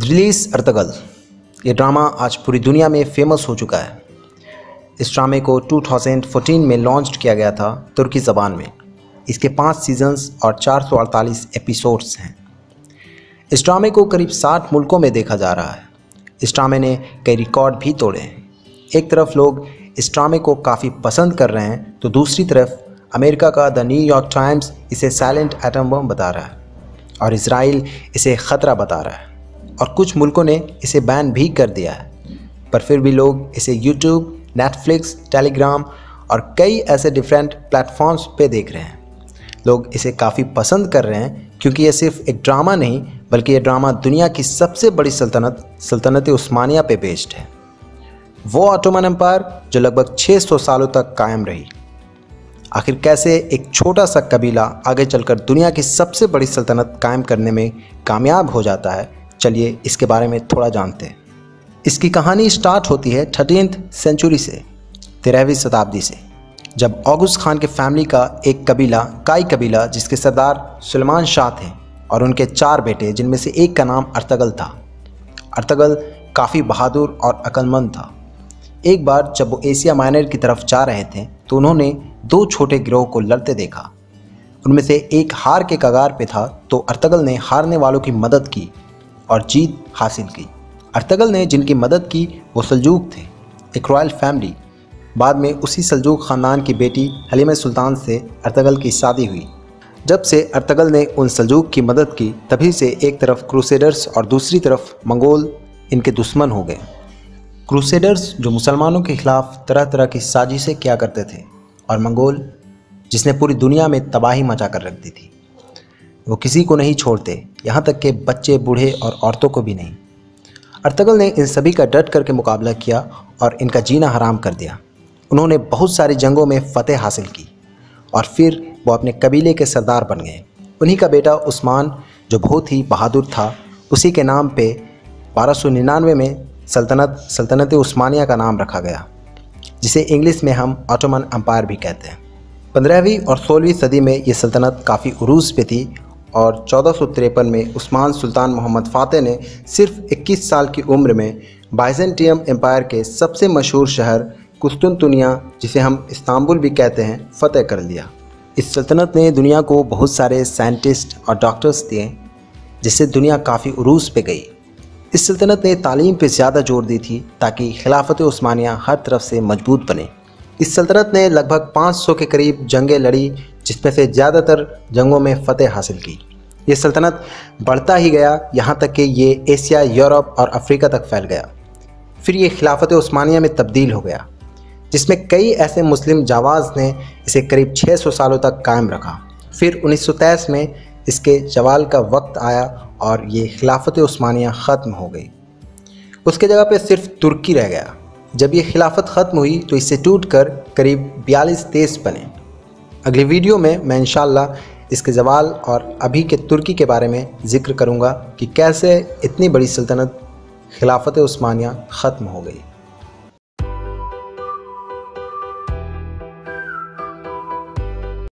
Idris Ertugrul, ये drama आज पूरी दुनिया में फेमस हो चुका है। इस ड्रामे को 2014 में लॉन्च किया गया था तुर्की ज़बान में। इसके 5 सीजन्स और 448 एपिसोड्स हैं। इस ड्रामे को करीब 60 मुल्कों में देखा जा रहा है। इस ड्रामे ने कई रिकॉर्ड भी तोड़े हैं। एक तरफ लोग इस ड्रामे को काफ़ी पसंद कर रहे हैं तो दूसरी तरफ अमेरिका का द न्यूयॉर्क टाइम्स इसे साइलेंट एटम बम बता रहा है और इजराइल इसे ख़तरा बता रहा है और कुछ मुल्कों ने इसे बैन भी कर दिया है। पर फिर भी लोग इसे यूट्यूब, नेटफ्लिक्स, टेलीग्राम और कई ऐसे डिफरेंट प्लेटफॉर्म्स पे देख रहे हैं। लोग इसे काफ़ी पसंद कर रहे हैं क्योंकि ये सिर्फ एक ड्रामा नहीं बल्कि ये ड्रामा दुनिया की सबसे बड़ी सल्तनत उस्मानिया पे बेस्ड है। वो ऑटोमन एम्पायर जो लगभग 600 सालों तक कायम रही। आखिर कैसे एक छोटा सा कबीला आगे चलकर दुनिया की सबसे बड़ी सल्तनत कायम करने में कामयाब हो जाता है, चलिए इसके बारे में थोड़ा जानते हैं। इसकी कहानी स्टार्ट होती है 13th सेंचुरी से, 13वीं शताब्दी से, जब औगुस्त खान के फैमिली का एक कबीला, काई कबीला, जिसके सरदार सुलेमान शाह थे और उनके 4 बेटे, जिनमें से एक का नाम अर्तगल था। अर्तगल काफ़ी बहादुर और अक्लमंद था। एक बार जब वो एशिया माइनर की तरफ जा रहे थे तो उन्होंने 2 छोटे गिरोह को लड़ते देखा। उनमें से एक हार के कगार पे था तो अर्तगल ने हारने वालों की मदद की और जीत हासिल की। अर्तगल ने जिनकी मदद की वो सल्जूक थे, एक रॉयल फैमिली। बाद में उसी सल्जूक ख़ानदान की बेटी हलीमा सुल्तान से अर्तगल की शादी हुई। जब से अर्तगल ने उन सल्जूक की मदद की तभी से एक तरफ क्रूसेडर्स और दूसरी तरफ मंगोल इनके दुश्मन हो गए। क्रूसेडर्स जो मुसलमानों के खिलाफ तरह तरह की साजिशें किया करते थे और मंगोल जिसने पूरी दुनिया में तबाही मचा कर रख दी थी। वो किसी को नहीं छोड़ते, यहाँ तक कि बच्चे, बूढ़े और औरतों को भी नहीं। अर्तगल ने इन सभी का डट करके मुकाबला किया और इनका जीना हराम कर दिया। उन्होंने बहुत सारी जंगों में फतेह हासिल की और फिर वो अपने कबीले के सरदार बन गए। उन्हीं का बेटा उस्मान जो बहुत ही बहादुर था, उसी के नाम पे 1299 में सल्तनत उस्मानिया का नाम रखा गया, जिसे इंग्लिश में हम ऑटोमन एम्पायर भी कहते हैं। 15वीं और 16वीं सदी में ये सल्तनत काफ़ी उरूज पे थी और 1453 में उस्मान सुल्तान मोहम्मद फ़ातेह ने सिर्फ 21 साल की उम्र में बाइजेंटियम एम्पायर के सबसे मशहूर शहर कुस्तुनतुनिया, जिसे हम इस्तांबुल भी कहते हैं, फ़तेह कर लिया। इस सल्तनत ने दुनिया को बहुत सारे साइंटिस्ट और डॉक्टर्स दिए, जिससे दुनिया काफ़ी उरूज पे गई। इस सल्तनत ने तालीम पे ज़्यादा जोर दी थी ताकि खिलाफत उस्मानिया हर तरफ से मजबूत बने। इस सल्तनत ने लगभग 500 के करीब जंगें लड़ी, जिसमें से ज़्यादातर जंगों में फ़तेह हासिल की। ये सल्तनत बढ़ता ही गया, यहाँ तक कि ये एशिया, यूरोप और अफ्रीका तक फैल गया। फिर ये खिलाफत उस्मानिया में तब्दील हो गया, जिसमें कई ऐसे मुस्लिम जावाज़ ने इसे करीब 600 सालों तक कायम रखा। फिर 1923 में इसके जवाल का वक्त आया और ये खिलाफत उस्मानिया ख़त्म हो गई। उसके जगह पे सिर्फ तुर्की रह गया। जब ये खिलाफत ख़त्म हुई तो इससे टूटकर करीब 42 देश बने। अगली वीडियो में मैं इंशाअल्लाह इसके जवाल और अभी के तुर्की के बारे में ज़िक्र करूँगा कि कैसे इतनी बड़ी सल्तनत खिलाफत उस्मानिया ख़त्म हो गई।